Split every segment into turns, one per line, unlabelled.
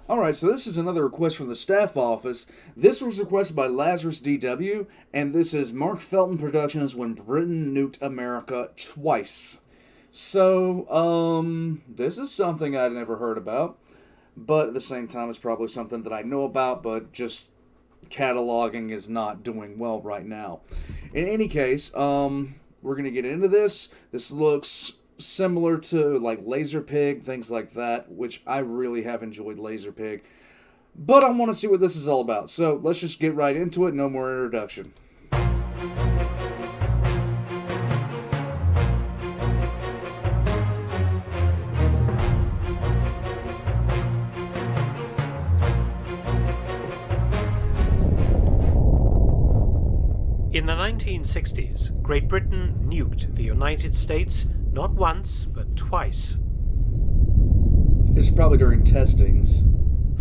Alright, so this is another request from the staff office. This was requested by Lazarus DW, and this is Mark Felton Productions When Britain Nuked America Twice. So, this is something I'd never heard about, but at the same time, it's probably something that I know about, but just cataloging is not doing well right now. In any case, we're gonna get into this. This looks similar to like Laser Pig, things like that, which I really have enjoyed Laser Pig. But I want to see what this is all about. So let's just get right into it. No more introduction.
In the 1960s, Great Britain nuked the United States not once, but twice.
It's probably during testings.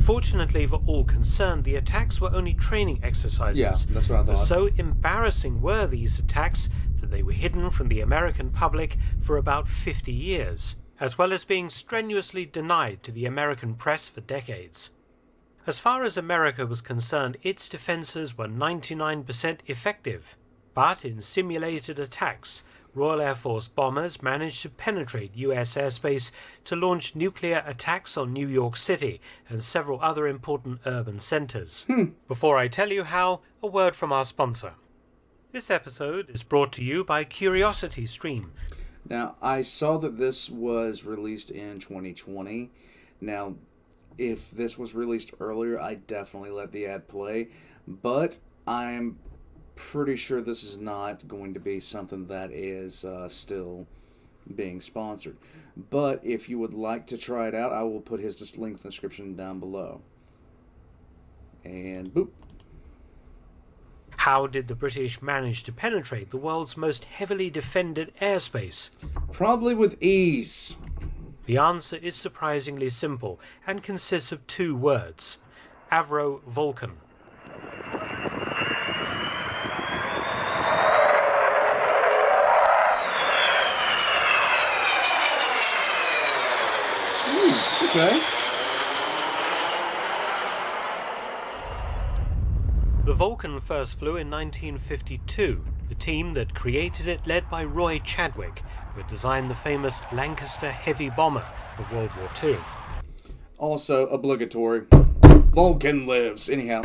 Fortunately for all concerned, the attacks were only training exercises.
Yeah, that's what I thought.
So embarrassing were these attacks that they were hidden from the American public for about 50 years, as well as being strenuously denied to the American press for decades. As far as America was concerned, its defenses were 99% effective, but in simulated attacks, Royal Air Force bombers managed to penetrate US airspace to launch nuclear attacks on New York City and several other important urban centers. Before I tell you how, a word from our sponsor. This episode is brought to you by CuriosityStream.
Now, I saw that this was released in 2020. Now, if this was released earlier, I definitely let the ad play, but I'm pretty sure this is not going to be something that is still being sponsored. But if you would like to try it out, I will put his link in the description down below. And boop.
How did the British manage to penetrate the world's most heavily defended airspace?
Probably with ease.
The answer is surprisingly simple and consists of two words: Avro-Vulcan.
Okay.
The Vulcan first flew in 1952. The team that created it led by Roy Chadwick, who had designed the famous Lancaster heavy bomber of World War II.
Also obligatory. Vulcan lives. Anyhow.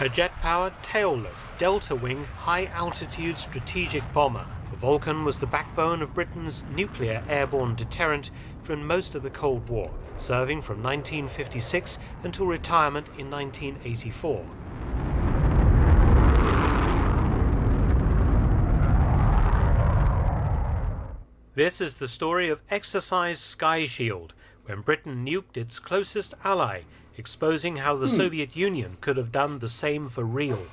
A jet-powered, tailless, delta-wing, high-altitude strategic bomber, the Vulcan was the backbone of Britain's nuclear airborne deterrent during most of the Cold War, serving from 1956 until retirement in 1984. This is the story of Exercise Sky Shield, when Britain nuked its closest ally, exposing how the Soviet Union could have done the same for real.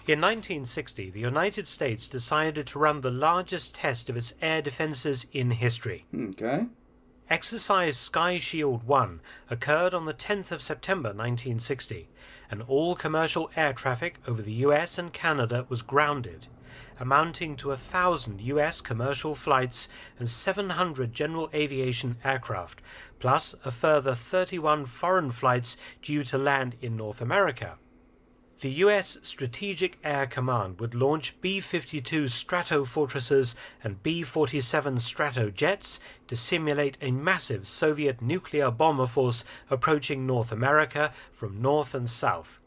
In 1960, the United States decided to run the largest test of its air defenses in history.
Okay.
Exercise Sky Shield 1 occurred on the 10th of September 1960, and all commercial air traffic over the US and Canada was grounded, amounting to 1,000 US commercial flights and 700 general aviation aircraft, plus a further 31 foreign flights due to land in North America. The US Strategic Air Command would launch B-52 Stratofortresses and B-47 Stratojets to simulate a massive Soviet nuclear bomber force approaching North America from north and south.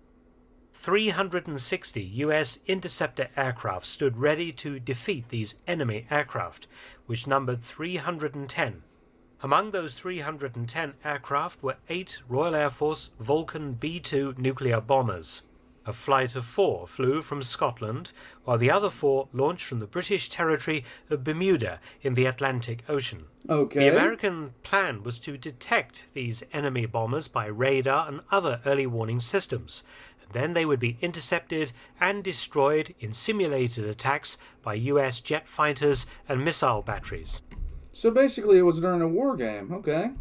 360 US interceptor aircraft stood ready to defeat these enemy aircraft, which numbered 310. Among those 310 aircraft were 8 Royal Air Force Vulcan B-2 nuclear bombers. A flight of 4 flew from Scotland, while the other 4 launched from the British territory of Bermuda in the Atlantic Ocean.
Okay.
The American plan was to detect these enemy bombers by radar and other early warning systems. Then they would be intercepted and destroyed in simulated attacks by US jet fighters and missile batteries.
So basically it was during a war game. Okay.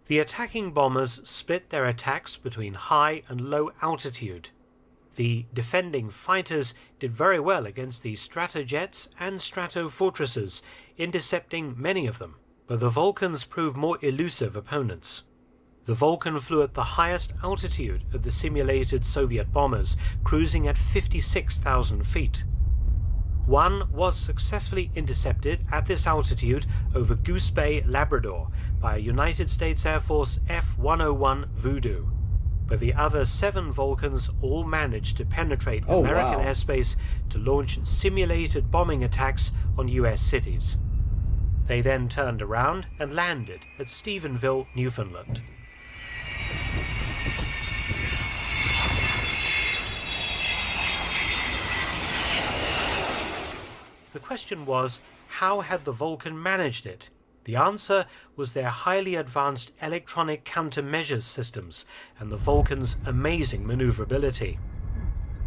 The attacking bombers split their attacks between high and low altitude. The defending fighters did very well against the Stratojets and Stratofortresses, intercepting many of them, but the Vulcans proved more elusive opponents. The Vulcan flew at the highest altitude of the simulated Soviet bombers, cruising at 56,000 feet. One was successfully intercepted at this altitude over Goose Bay, Labrador, by a United States Air Force F-101 Voodoo. But the other 7 Vulcans all managed to penetrate American airspace to launch simulated bombing attacks on US cities. They then turned around and landed at Stephenville, Newfoundland. The question was, how had the Vulcan managed it? The answer was their highly advanced electronic countermeasures systems and the Vulcan's amazing maneuverability.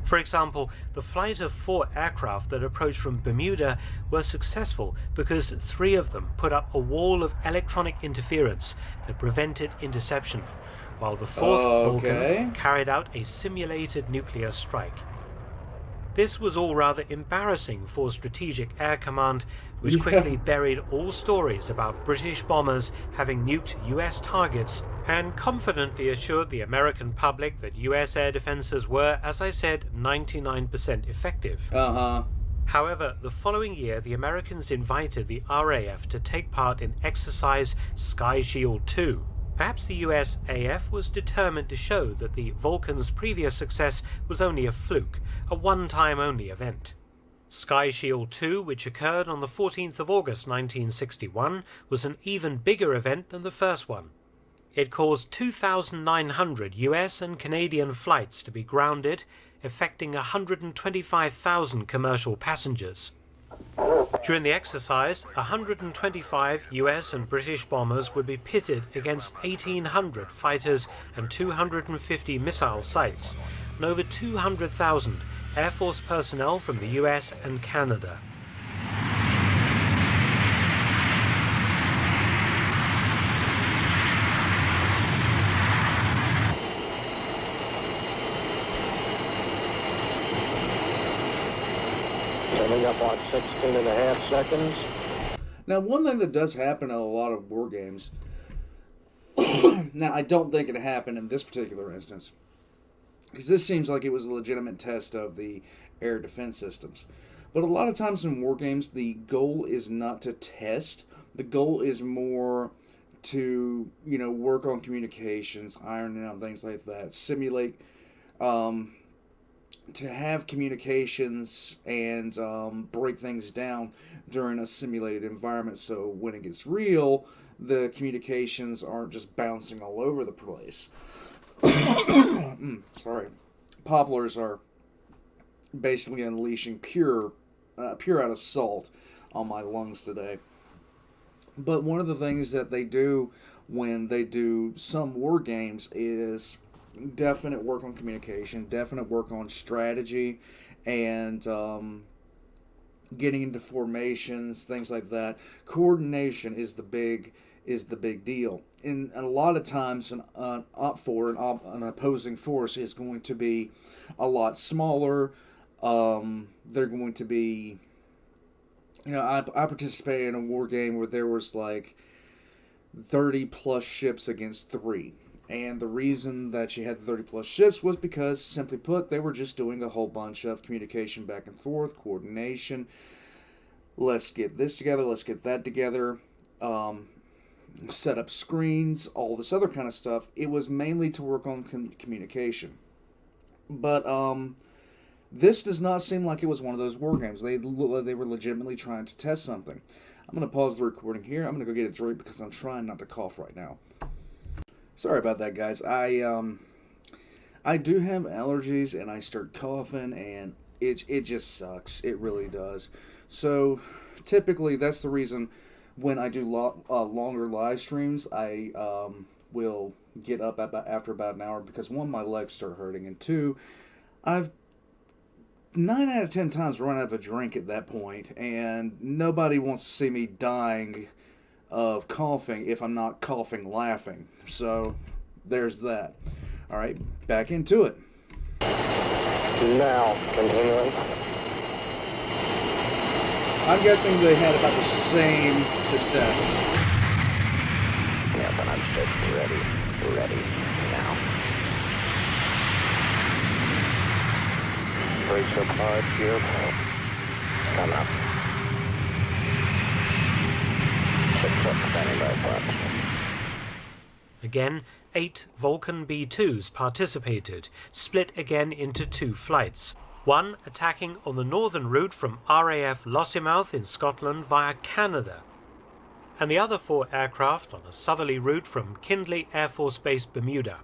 For example, the flight of 4 aircraft that approached from Bermuda were successful because 3 of them put up a wall of electronic interference that prevented interception, while the 4th Vulcan carried out a simulated nuclear strike. This was all rather embarrassing for Strategic Air Command, which quickly buried all stories about British bombers having nuked US targets and confidently assured the American public that US air defenses were, as I said, 99% effective. However, the following year, the Americans invited the RAF to take part in Exercise Sky Shield 2. Perhaps the US AF was determined to show that the Vulcan's previous success was only a fluke, a one-time only event. Sky Shield 2, which occurred on the 14th of August 1961, was an even bigger event than the first one. It caused 2,900 US and Canadian flights to be grounded, affecting 125,000 commercial passengers. During the exercise, 125 US and British bombers would be pitted against 1,800 fighters and 250 missile sites, and over 200,000 Air Force personnel from the US and Canada.
Coming up on 16 and a half seconds.
Now, one thing that does happen in a lot of war games, now I don't think it happened in this particular instance, because this seems like it was a legitimate test of the air defense systems. But a lot of times in war games, the goal is not to test. The goal is more to, work on communications, iron out things like that, simulate, to have communications and break things down during a simulated environment, so when it gets real, the communications aren't just bouncing all over the place. Sorry. Poplars are basically unleashing pure out assault on my lungs today. But one of the things that they do when they do some war games is definite work on communication, definite work on strategy, and getting into formations, things like that. Coordination is the big deal. And a lot of times, an opposing force is going to be a lot smaller. They're going to be, I participated in a war game where there was like 30 plus ships against 3. And the reason that she had 30 plus ships was because, simply put, they were just doing a whole bunch of communication back and forth, coordination. Let's get this together, let's get that together, set up screens, all this other kind of stuff. It was mainly to work on communication. But this does not seem like it was one of those war games. They were legitimately trying to test something. I'm going to pause the recording here. I'm going to go get a drink because I'm trying not to cough right now. Sorry about that, guys. I do have allergies, and I start coughing, and it just sucks. It really does. So typically, that's the reason when I do longer live streams, I will get up after about an hour because, one, my legs start hurting, and two, I've 9 out of 10 times run out of a drink at that point, and nobody wants to see me dying of coughing if I'm not coughing laughing. So there's that. All right, back into it.
Now, continuing.
I'm guessing they had about the same success.
Yeah, but I'm ready. ready now. 3-ship hard gear. Come up. 6-foot standing by front.
Again, 8 Vulcan B-2s participated, split again into 2 flights. One attacking on the northern route from RAF Lossiemouth in Scotland via Canada, and the other 4 aircraft on a southerly route from Kindley Air Force Base, Bermuda.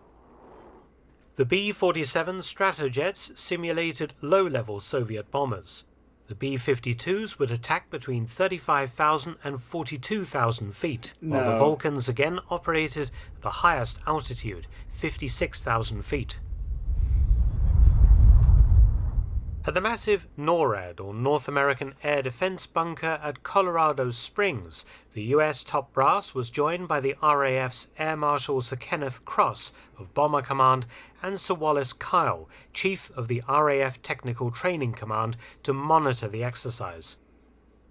The B-47 Stratojets simulated low-level Soviet bombers. The B-52s would attack between 35,000 and 42,000 feet, while the Vulcans again operated at the highest altitude, 56,000 feet. At the massive NORAD, or North American Air Defense Bunker at Colorado Springs, the U.S. top brass was joined by the RAF's Air Marshal Sir Kenneth Cross of Bomber Command and Sir Wallace Kyle, Chief of the RAF Technical Training Command, to monitor the exercise.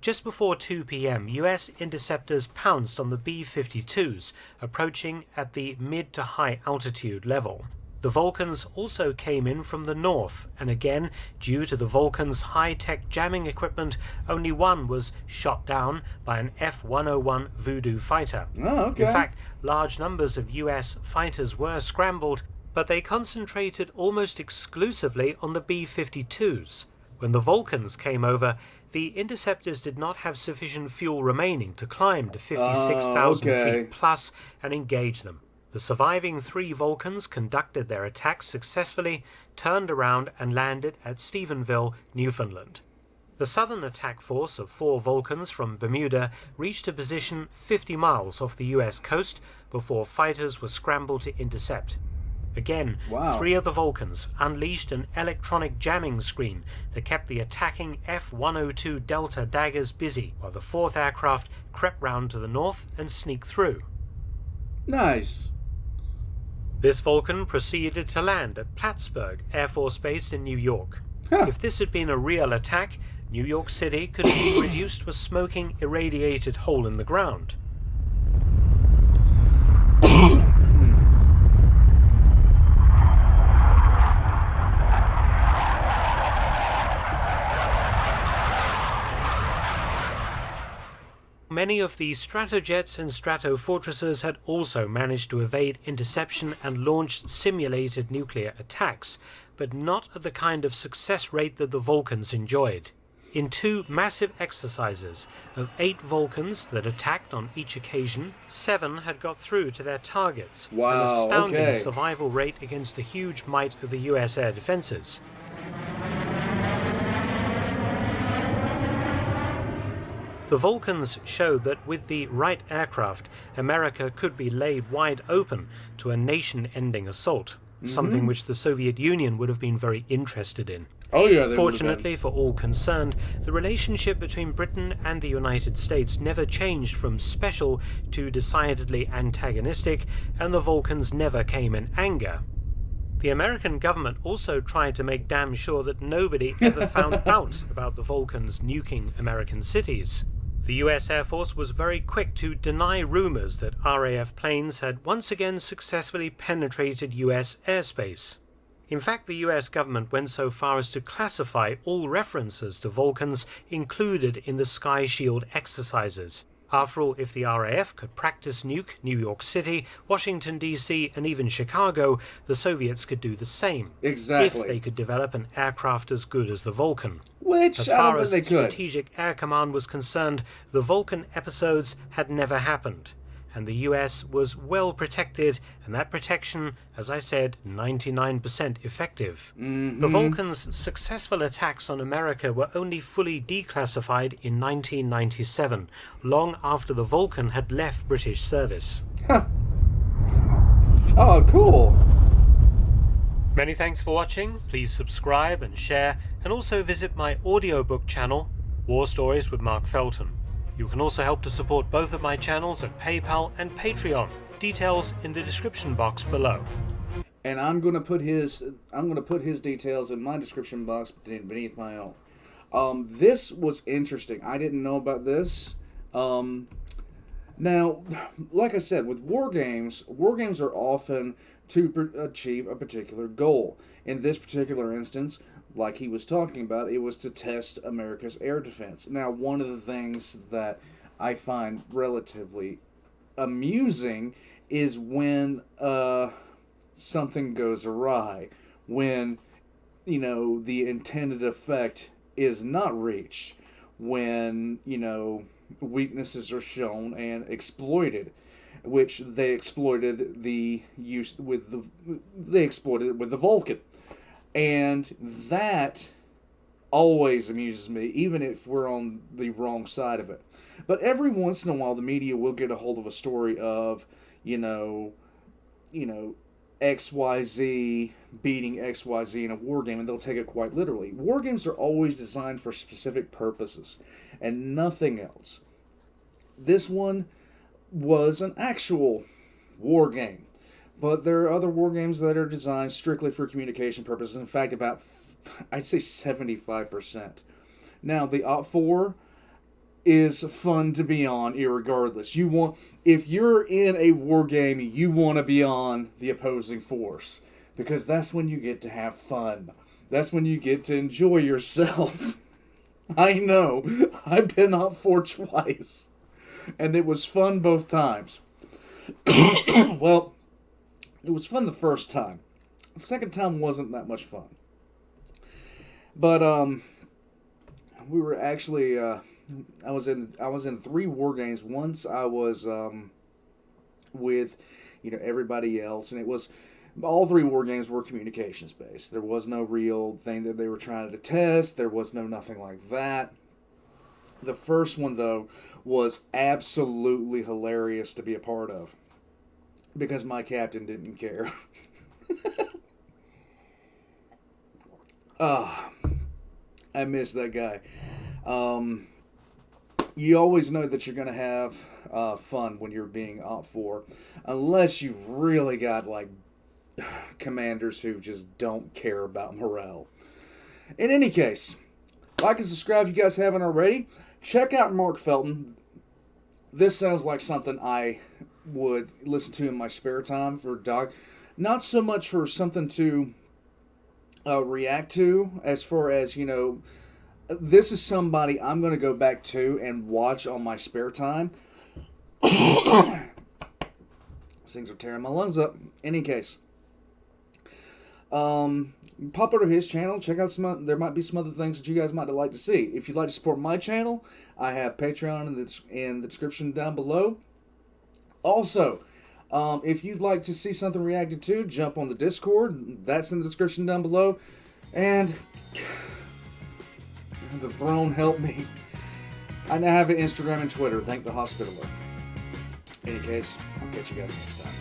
Just before 2 p.m., U.S. interceptors pounced on the B-52s, approaching at the mid to high altitude level. The Vulcans also came in from the north, and again, due to the Vulcans' high-tech jamming equipment, only one was shot down by an F-101 Voodoo fighter.
Oh, okay.
In fact, large numbers of U.S. fighters were scrambled, but they concentrated almost exclusively on the B-52s. When the Vulcans came over, the interceptors did not have sufficient fuel remaining to climb to 56,000 feet plus and engage them. The surviving 3 Vulcans conducted their attacks successfully, turned around and landed at Stephenville, Newfoundland. The southern attack force of 4 Vulcans from Bermuda reached a position 50 miles off the U.S. coast before fighters were scrambled to intercept. Again, 3 of the Vulcans unleashed an electronic jamming screen that kept the attacking F-102 Delta daggers busy, while the 4th aircraft crept round to the north and sneaked through.
Nice.
This Vulcan proceeded to land at Plattsburgh Air Force Base in New York. If this had been a real attack, New York City could have been reduced to a smoking, irradiated hole in the ground. Many of the Stratojets and Stratofortresses had also managed to evade interception and launched simulated nuclear attacks, but not at the kind of success rate that the Vulcans enjoyed. In 2 massive exercises of 8 Vulcans that attacked on each occasion, 7 had got through to their targets, an astounding survival rate against the huge might of the US air defenses. The Vulcans showed that with the right aircraft, America could be laid wide open to a nation-ending assault, something which the Soviet Union would have been very interested in. Fortunately for all concerned, the relationship between Britain and the United States never changed from special to decidedly antagonistic, and the Vulcans never came in anger. The American government also tried to make damn sure that nobody ever found out about the Vulcans nuking American cities. The US Air Force was very quick to deny rumors that RAF planes had once again successfully penetrated US airspace. In fact, the US government went so far as to classify all references to Vulcans included in the Sky Shield exercises. After all, if the RAF could practice nuke New York City, Washington, D.C., and even Chicago, the Soviets could do the same.
Exactly.
If they could develop an aircraft as good as the Vulcan.
Which,
as far as Strategic Air Command was concerned, the Vulcan episodes had never happened, and the US was well protected, and that protection, as I said, 99% effective. The Vulcans' successful attacks on America were only fully declassified in 1997, long after the Vulcan had left British service.
Oh, cool.
Many thanks for watching. Please subscribe and share, and also visit my audiobook channel, War Stories with Mark Felton. You can also help to support both of my channels at PayPal and Patreon. Details in the description box below.
And I'm gonna put his details in my description box beneath my own. This was interesting. I didn't know about this. Now, like I said, with war games are often to achieve a particular goal. In this particular instance, like he was talking about, it was to test America's air defense. Now, one of the things that I find relatively amusing is when something goes awry, when the intended effect is not reached, when weaknesses are shown and exploited, which they exploited they exploited it with the Vulcan, and that always amuses me, even if we're on the wrong side of it. But every once in a while, the media will get a hold of a story of, XYZ beating XYZ in a war game, and they'll take it quite literally. War games are always designed for specific purposes and nothing else. This one was an actual war game, but there are other war games that are designed strictly for communication purposes. In fact, I'd say 75%. Now, the OPT4 is fun to be on irregardless. If you're in a war game, you want to be on the opposing force, because that's when you get to have fun. That's when you get to enjoy yourself. I know. I've been OPT4 twice, and it was fun both times. Well, it was fun the first time. The second time wasn't that much fun. But we were actually I was in 3 war games. Once I was with everybody else, and it was all 3 war games were communications based. There was no real thing that they were trying to test. There was nothing like that. The first one, though, was absolutely hilarious to be a part of, because my captain didn't care. I miss that guy. You always know that you're going to have fun when you're being OPT4, unless you've really got commanders who just don't care about morale. In any case, like and subscribe if you guys haven't already. Check out Mark Felton. This sounds like something I would listen to in my spare time for dog. Not so much for something to react to, as far as, this is somebody I'm going to go back to and watch on my spare time. These things are tearing my lungs up. Any case, pop over to his channel. Check out there might be some other things that you guys might like to see. If you'd like to support my channel, I have Patreon in the description down below. Also, if you'd like to see something reacted to, jump on the Discord. That's in the description down below. And the throne help me. I now have an Instagram and Twitter. Thank the Hospitaller. In any case, I'll catch you guys next time.